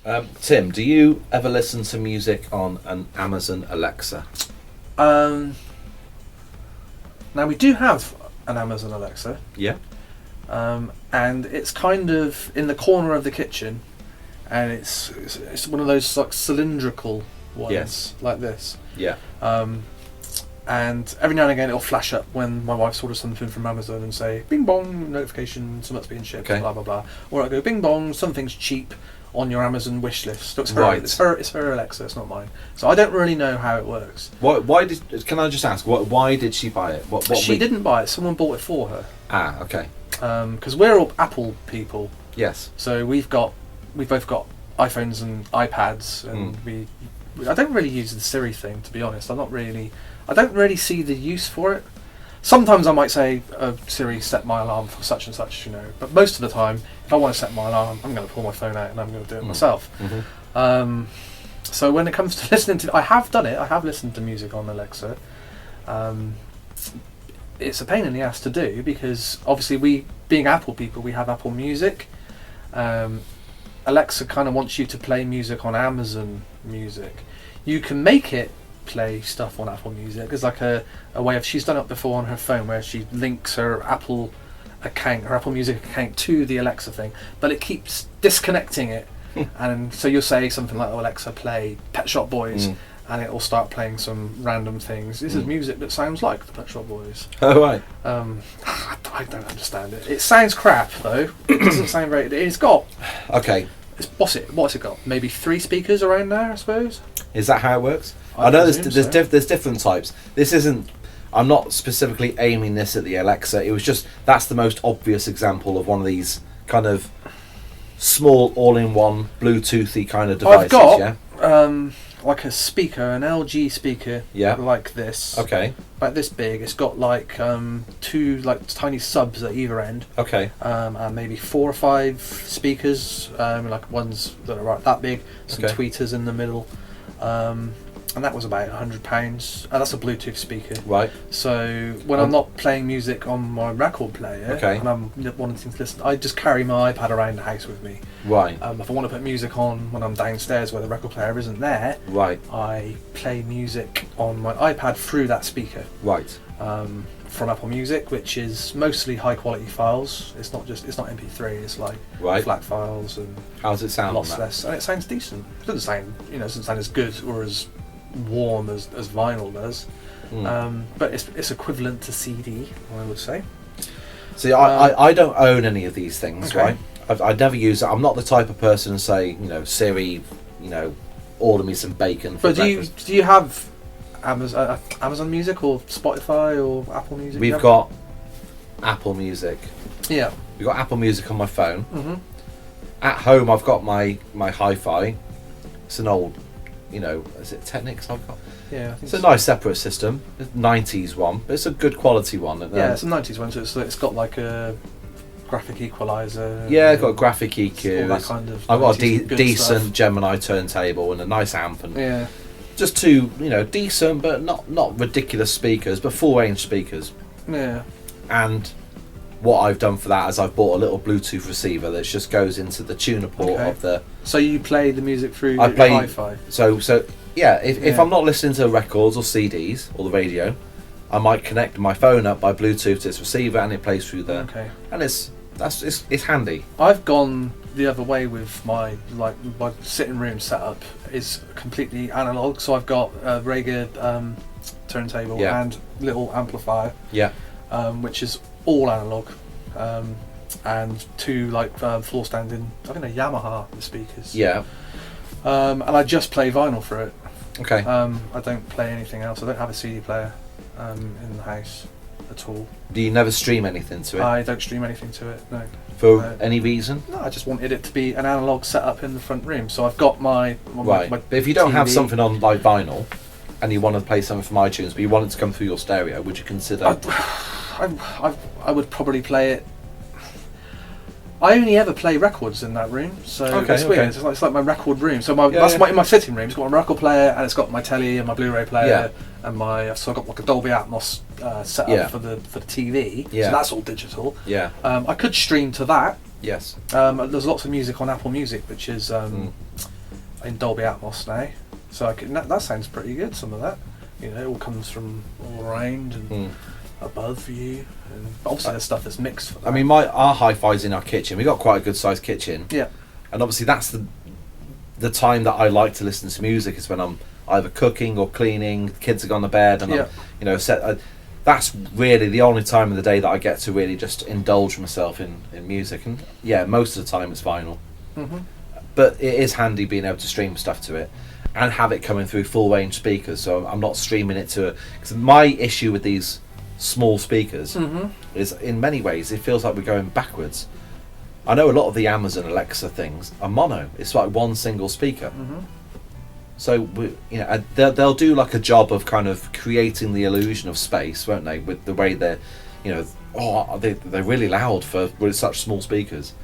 Tim, do you ever listen to music on an Amazon Alexa? Now we do have an Amazon Alexa, Yeah. and it's kind of in the corner of the kitchen, and it's one of those like cylindrical ones, Yes. like this. Yeah. And every now and again it'll flash up when my wife orders something from Amazon and say bing bong notification, something's being shipped, Okay. blah blah blah, or I go bing bong, something's cheap on your Amazon wish list. So it's her, Right. it's her Alexa, it's not mine. So I don't really know how it works. Why did? Can I just ask? Why did she buy it? What She didn't buy it. Someone bought it for her. Ah, okay. Because we're all Apple people, Yes. so we've both got iPhones and iPads, and I don't really use the Siri thing, to be honest. I don't really see the use for it. Sometimes I might say, Siri, set my alarm for such and such, but most of the time, if I want to set my alarm, I'm going to pull my phone out and I'm going to do it myself. Mm-hmm. So when it comes to listening to, I have done it. I have listened to music on Alexa. It's a pain in the ass to do because obviously we, being Apple people, we have Apple Music. Alexa kind of wants you to play music on Amazon Music. You can make it play stuff on Apple Music. There's like a way of, she's done it before on her phone where she links her Apple Music account to the Alexa thing, but it keeps disconnecting it. And so you'll say something like, "Oh, Alexa, play Pet Shop Boys," and it will start playing some random things. This is music that sounds like the Pet Shop Boys. Oh, right. I don't understand it. It sounds crap though. It doesn't sound very. It's got. Okay. What's it got? Maybe 3 speakers around there, I suppose. Is that how it works? I know presume there's different types. This isn't. I'm not specifically aiming this at the Alexa. It was just that's the most obvious example of one of these kind of small all-in-one Bluetoothy kind of devices. I've got yeah. Like a speaker, an LG speaker, Yeah. like this. Okay. About this big. It's got like 2 like tiny subs at either end. Okay. And maybe 4 or 5 speakers, like ones that are right that big, some Okay. tweeters in the middle, and that was about £100. That's a Bluetooth speaker. Right. So when I'm not playing music on my record player, Okay. and I'm wanting to listen, I just carry my iPad around the house with me. Right. If I want to put music on when I'm downstairs where the record player isn't there, Right. I play music on my iPad through that speaker. Right. From Apple Music, which is mostly high quality files. It's not MP3. It's like Right. FLAC files and How does it sound on that? lossless, and it sounds decent. It doesn't sound as good or as warm as vinyl does, but it's equivalent to CD, I would say. See, I don't own any of these things, Okay. right? I never use it. I'm not the type of person to say, Siri, order me some bacon for But breakfast. do you have Amazon Music or Spotify or Apple Music? We've got Apple Music. Yeah. We've got Apple Music on my phone. Mm-hmm. At home, I've got my hi-fi. It's an old, is it Technics I've got? Yeah. I think It's a nice separate system. It's a 90s one, but it's a good quality one. Yeah, it's a 90s one, so it's got like a graphic equalizer. Yeah, I've got graphic EQ. All that kind of. I've got a 90s good decent stuff. Gemini turntable and a nice amp and Yeah. just 2, decent but not ridiculous speakers, but full-range speakers. Yeah. And what I've done for that is I've bought a little Bluetooth receiver that just goes into the tuner port Okay. of the. So you play the music through I your play- hi-fi. So yeah, if Yeah. I'm not listening to records or CDs or the radio, I might connect my phone up by Bluetooth to its receiver and it plays through there. Okay. And it's handy. I've gone the other way with my sitting room setup is completely analog. So I've got a Rager turntable Yeah. and little amplifier, Yeah. which is all analog, and 2 floor standing. I think they're Yamaha the speakers. Yeah. And I just play vinyl for it. Okay. I don't play anything else. I don't have a CD player in the house at all. Do you never stream anything to it I don't stream anything to it. No. for any reason? No, I just wanted it to be an analog setup in the front room. So I've got my Right. my But if you don't have TV. something on like vinyl, and you want to play something from iTunes, but you want it to come through your stereo, would you consider? I would probably play it. I only ever play records in that room, so Okay, it's weird. okay. It's like my record room. So in my sitting room. It's got my record player and it's got my telly and my Blu-ray player and so I've got like a Dolby Atmos set up for the TV. Yeah. So that's all digital. Yeah. I could stream to that. Yes. There's lots of music on Apple Music, which is in Dolby Atmos now, so that sounds pretty good. Some of that, you know, it all comes from all around and above you, and obviously there's stuff that's mixed for that. I mean, our hi-fi's in our kitchen. We got quite a good sized kitchen. Yeah. And obviously that's the time that I like to listen to music is when I'm either cooking or cleaning. The kids have gone to bed, and I'm, you know, that's really the only time of the day that I get to really just indulge myself in music. And yeah, most of the time it's vinyl. But it is handy being able to stream stuff to it and have it coming through full range speakers, so I'm not streaming it to because my issue with these small speakers is in many ways it feels like we're going backwards. I know a lot of the Amazon Alexa things are mono. It's like one single speaker. So they'll do like a job of kind of creating the illusion of space, won't they? With the way they're, you know, they're really loud with such small speakers,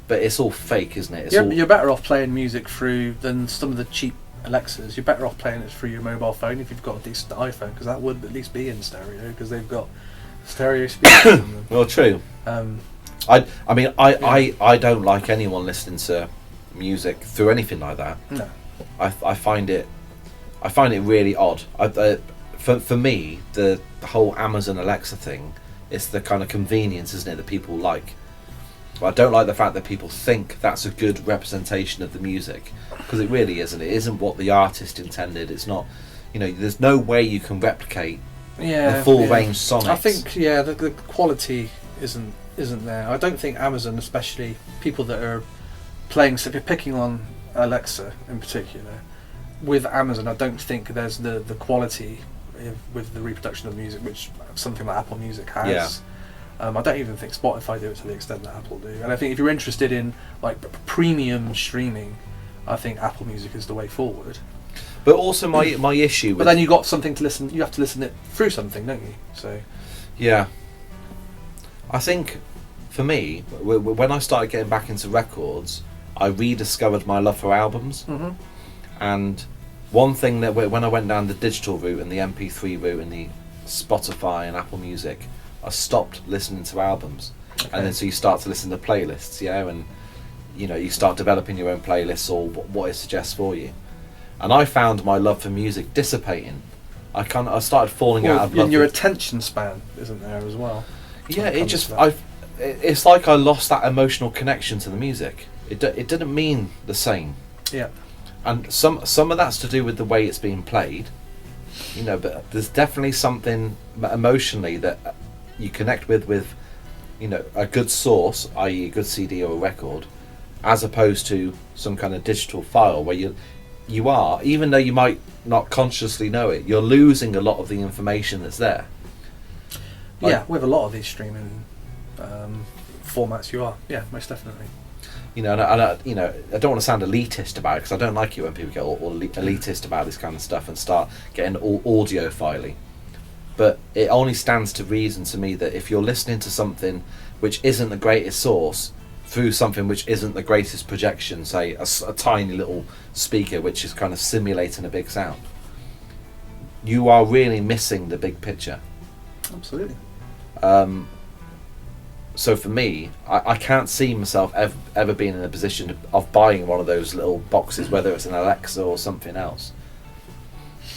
but it's all fake, isn't it? You're better off playing music through than some of the cheap Alexas. You're better off playing it through your mobile phone if you've got a decent iPhone, because that would at least be in stereo, because they've got stereo speakers in them. Well, true. I mean, I don't like anyone listening to music through anything like that. No. I find it really odd. For me, the whole Amazon Alexa thing, it's the kind of convenience, isn't it, that people like. But I don't like the fact that people think that's a good representation of the music, because it really isn't. It isn't what the artist intended. It's not. You know, there's no way you can replicate the full range sonics. I think the quality isn't there. I don't think Amazon, especially people that are playing, so if you're picking on Alexa in particular, with Amazon, I don't think there's the quality with the reproduction of music, which something like Apple Music has. I don't even think Spotify do it to the extent that Apple do. And I think if you're interested in like premium streaming, I think Apple Music is the way forward. But also my issue with... But then you got something to listen, you have to listen it through something, don't you? So yeah. I think for me, when I started getting back into records, I rediscovered my love for albums. And one thing that when I went down the digital route and the MP3 route and the Spotify and Apple Music, I stopped listening to albums. And then so you start to listen to playlists, and you know, you start developing your own playlists or what it suggests for you. And I found my love for music dissipating. I started falling out of love. And your attention span isn't there as well. Yeah, it's like I lost that emotional connection to the music. It didn't mean the same. Yeah. And some of that's to do with the way it's being played, you know. But there's definitely something emotionally that you connect with, you know, a good source, i.e., a good CD or a record, as opposed to some kind of digital file where you are, even though you might not consciously know it, you're losing a lot of the information that's there. Like, with a lot of these streaming formats, you are. Yeah, most definitely. You know, and I don't want to sound elitist about it, because I don't like it when people get all elitist about this kind of stuff and start getting all audiophily. But it only stands to reason to me that if you're listening to something which isn't the greatest source through something which isn't the greatest projection, say a tiny little speaker which is kind of simulating a big sound, you are really missing the big picture. Absolutely. So for me, I can't see myself ever being in a position of buying one of those little boxes, whether it's an Alexa or something else.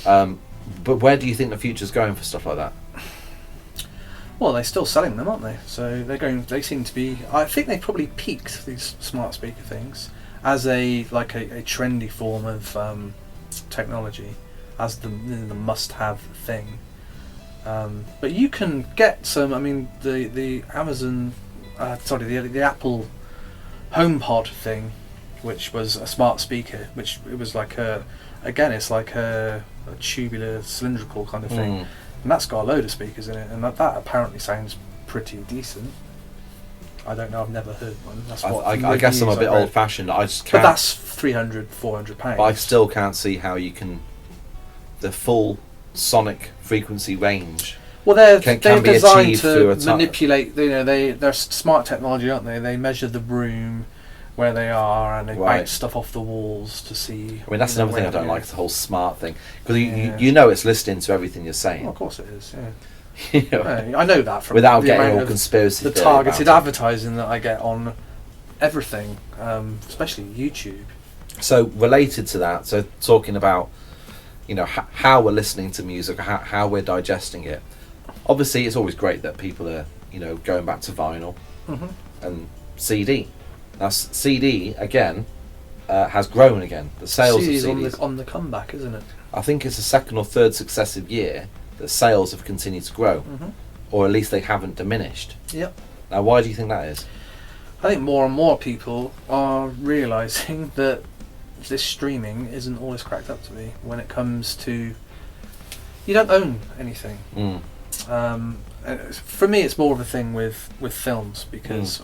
But where do you think the future's going for stuff like that? Well, they're still selling them, aren't they? So they seem to be. I think they probably peaked, these smart speaker things, as a trendy form of technology, as the must-have thing. But you can get some. I mean, the Amazon, the Apple HomePod thing, which was a smart speaker, which it was like it's like a tubular cylindrical kind of thing, and that's got a load of speakers in it, and that apparently sounds pretty decent. I don't know, I've never heard one. That's what I guess I'm a bit old fashioned. I just can't. But that's £300-400. But I still can't see how you can the full sonic frequency range. Well, they're can be designed achieved to through a manipulate. They're smart technology, aren't they? They measure the room where they are, and they bounce stuff off the walls to see. I mean, that's another thing I don't like, is the whole smart thing, because you know it's listening to everything you're saying. Well, of course it is. Yeah. You know, I know that from without the getting amount all of conspiracy. the targeted advertising that I get on everything, especially YouTube. So related to that, so talking about, you know, how we're listening to music, how we're digesting it. Obviously, it's always great that people are, you know, going back to vinyl and CD. Now, CD again has grown again. The sales of CDs on the comeback, isn't it? I think it's the second or third successive year that sales have continued to grow, or at least they haven't diminished. Yep. Now, why do you think that is? I think more and more people are realising that this streaming isn't always cracked up to be when it comes to, you don't own anything. For me, it's more of a thing with films, because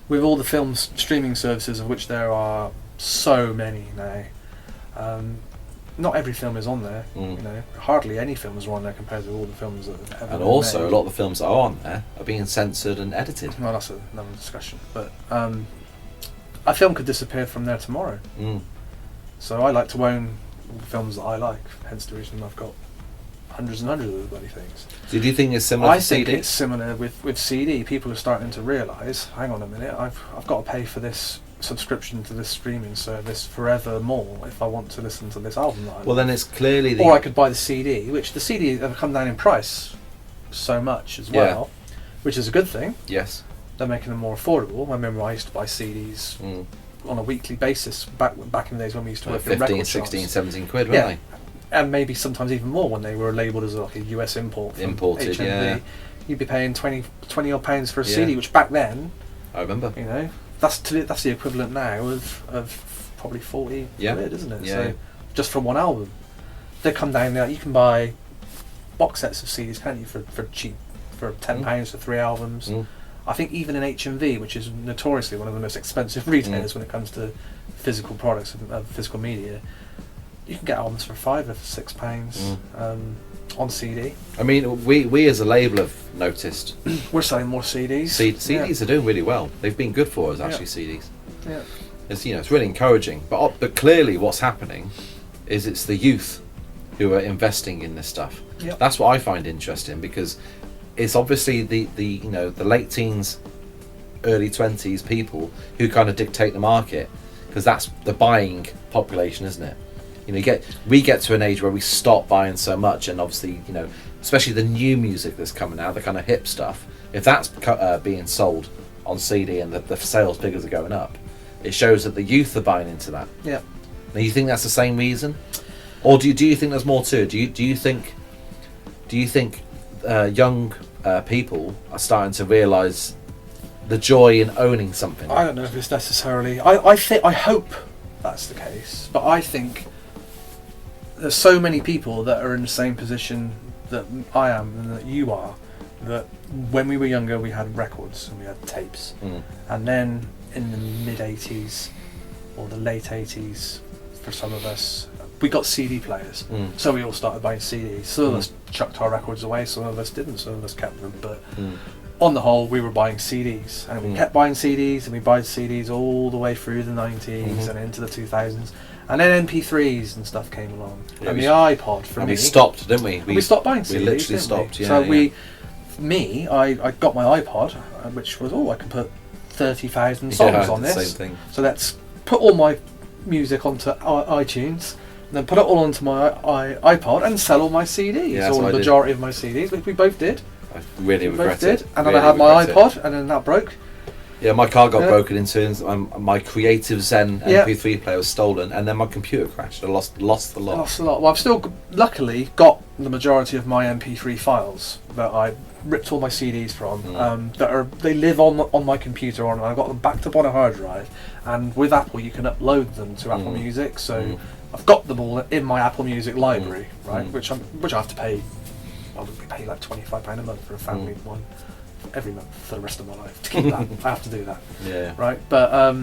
with all the film streaming services, of which there are so many now, not every film is on there. You know, hardly any films are on there compared to all the films that have ever And been also, made. a lot of the films that are on there are being censored and edited. Well, that's another discussion. But a film could disappear from there tomorrow. So I like to own all the films that I like. Hence the reason I've got hundreds and hundreds of those bloody things. So do you think it's similar I to think CD? it's similar with CD. People are starting to realise, hang on a minute, I've got to pay for this subscription to this streaming service forevermore if I want to listen to this album that I Well, like. then it's clearly the... Or I could buy the CD, which the CD have come down in price so much as well, which is a good thing. Yes. They're making them more affordable. I remember I used to buy CDs on a weekly basis back in the days when we used to work in 15, record 16, shops. 17 quid, weren't they? And maybe sometimes even more when they were labelled as like a US import from Imported, HMV. yeah. You'd be paying 20 odd pounds for a Yeah. CD, which back then, I remember. you know, that's the equivalent now of probably 40 quid, isn't it? Yeah. So just for one album. They come down there, you can buy box sets of CDs, can't you, for cheap, for £10 for 3 albums. I think even in HMV, which is notoriously one of the most expensive retailers when it comes to physical products and physical media, you can get albums for £5 or £6 on CD. I mean, we as a label have noticed We're selling more CDs. CDs are doing really well. They've been good for us, actually, CDs. Yeah. It's, you know, it's really encouraging. But clearly what's happening is it's the youth who are investing in this stuff. Yep. That's what I find interesting, because it's obviously the you know, the late teens, early 20s people who kind of dictate the market, because that's the buying population, isn't it? You know, we get to an age where we stop buying so much, and obviously, you know, especially the new music that's coming out, the kind of hip stuff, if that's being sold on CD and the sales figures are going up, it shows that the youth are buying into that. Yeah. Now, you think that's the same reason, or do you think there's more to it? Do you think young people are starting to realise the joy in owning something? I don't know if it's necessarily. I hope that's the case, but I think there's so many people that are in the same position that I am and that you are, that when we were younger we had records and we had tapes, and then in the mid 80s or the late 80s for some of us, we got CD players, so we all started buying CDs. Some of us chucked our records away, some of us didn't, some of us kept them, but on the whole we were buying CDs, and we kept buying CDs, and we bought CDs all the way through the 90s and into the 2000s, and then MP3s and stuff came along, and the iPod for and me. we stopped, didn't we? We stopped buying CDs. We literally didn't stopped. we? Yeah. So I got my iPod, which was I can put 30,000 songs on this. Same thing. So let's put all my music onto iTunes, and then put it all onto my iPod and sell all my CDs, Yeah, that's or what the I majority of my CDs, which we both did. I really We regret both did, it. and then Really I had my regret it. iPod, and then that broke. Yeah, my car got Yeah. broken into, and my Creative Zen MP3 player was stolen, and then my computer crashed. I lost the I lot. lost a lot. Well, I've still luckily got the majority of my MP3 files that I ripped all my CDs from. They live on my computer, and I've got them backed up on a hard drive. And with Apple, you can upload them to Apple Music, so I've got them all in my Apple Music library, right? Which I have to pay. I would pay like £25 a month for a family one every month for the rest of my life to keep that. I have to do that. Yeah. Right, but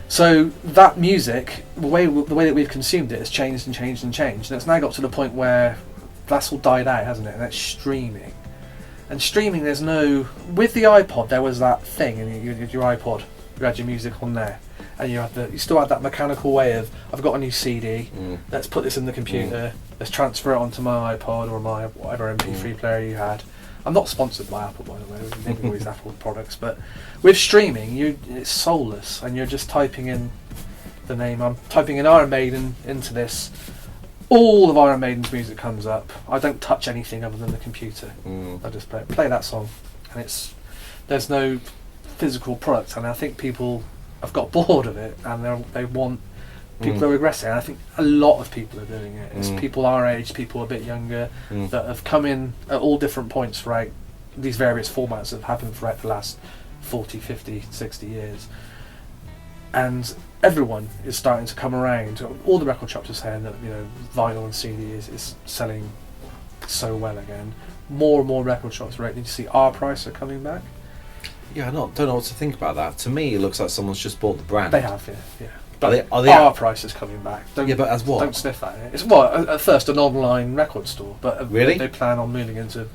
so that music, the way that we've consumed it has changed and changed and changed, and it's now got to the point where that's all died out, hasn't it? And that's streaming. And streaming, there's no. With the iPod, there was that thing, and your iPod, you had your music on there, and you still had that mechanical way of, I've got a new CD, let's put this in the computer, let's transfer it onto my iPod or my whatever MP3 player you had. I'm not sponsored by Apple, by the way. We never use Apple products, but with streaming, it's soulless, and you're just typing in the name. I'm typing in Iron Maiden into this. All of Iron Maiden's music comes up. I don't touch anything other than the computer. I just play that song, and there's no physical product. And I think people have got bored of it, and they want people are regressing. And I think a lot of people are doing it. It's people our age, people a bit younger, that have come in at all different points throughout these various formats that have happened throughout the last 40, 50, 60 years. And everyone is starting to come around. All the record shops are saying that, you know, vinyl and CD is selling so well again. More and more record shops are ready to see our price are coming back. Yeah, I don't know what to think about that. To me, it looks like someone's just bought the brand. They have, yeah. Are they our price is coming back. Yeah, but as what? Don't sniff at it. It's at first an online record store, but really? They plan on moving into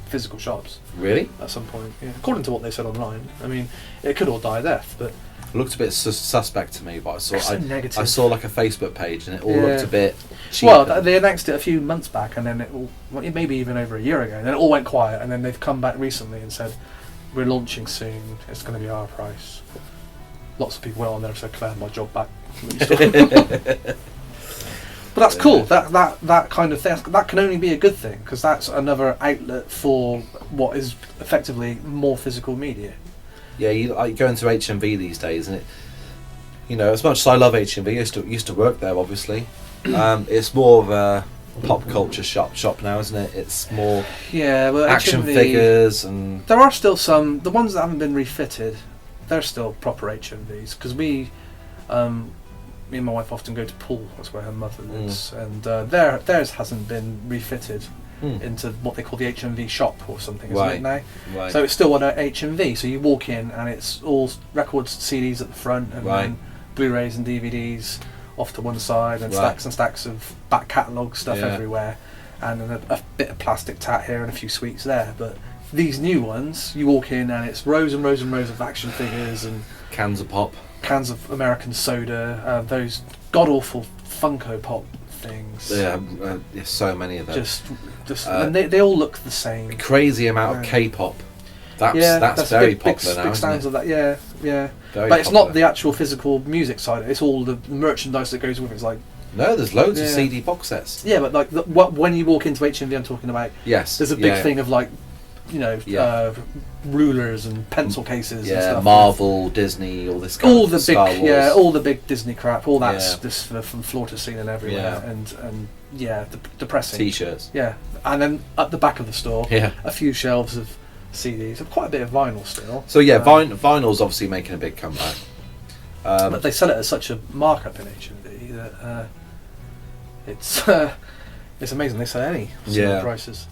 physical shops. Really? At some point, yeah. According to what they said online. I mean, it could all die a death, but it looked a bit suspect to me, but I negative. saw like a Facebook page and it all looked a bit cheap. Well, they announced it a few months back, and then maybe even over a year ago, and then it all went quiet, and then they've come back recently and said, we're launching soon, it's going to be our price. Lots of people went on there and said, can I have my job back? But that's cool. That kind of thing, that can only be a good thing, because that's another outlet for what is effectively more physical media. Yeah, you go into HMV these days, and it, you know, as much as I love HMV, I used to work there, obviously. It's more of a pop culture shop now, isn't it? It's more action HMV, figures, and there are still some. The ones that haven't been refitted, they're still proper HMVs, because me and my wife often go to Poole. That's where her mother lives, and theirs hasn't been refitted into what they call the HMV shop or something, isn't it now? Right. So it's still on a HMV. So you walk in and it's all records, CDs at the front, and then Blu-rays and DVDs off to one side, and stacks of back catalogue stuff everywhere, and then a bit of plastic tat here and a few sweets there. But these new ones, you walk in and it's rows and rows and rows of action figures and cans of pop, cans of American soda, those god-awful Funko Pop things. Yeah, so many of them. Just and they all look the same. A crazy amount of K-pop. That's very popular now. Big stands of that, yeah. Very but it's popular. not the actual physical music side. It's all the merchandise that goes with it. It's like there's loads of CD box sets. Yeah, but like when you walk into HMV, I'm talking about. Yes. There's a big thing of like, you know, rulers and pencil cases. And stuff. Marvel, Disney, all this kind of Star Wars. All the big Disney crap. All that's just from floor to ceiling everywhere, and depressing. T-shirts. Yeah, and then at the back of the store, a few shelves of CDs, and quite a bit of vinyl still. So vinyl's obviously making a big comeback. But they sell it at such a markup in HMV that it's amazing they sell any similar prices.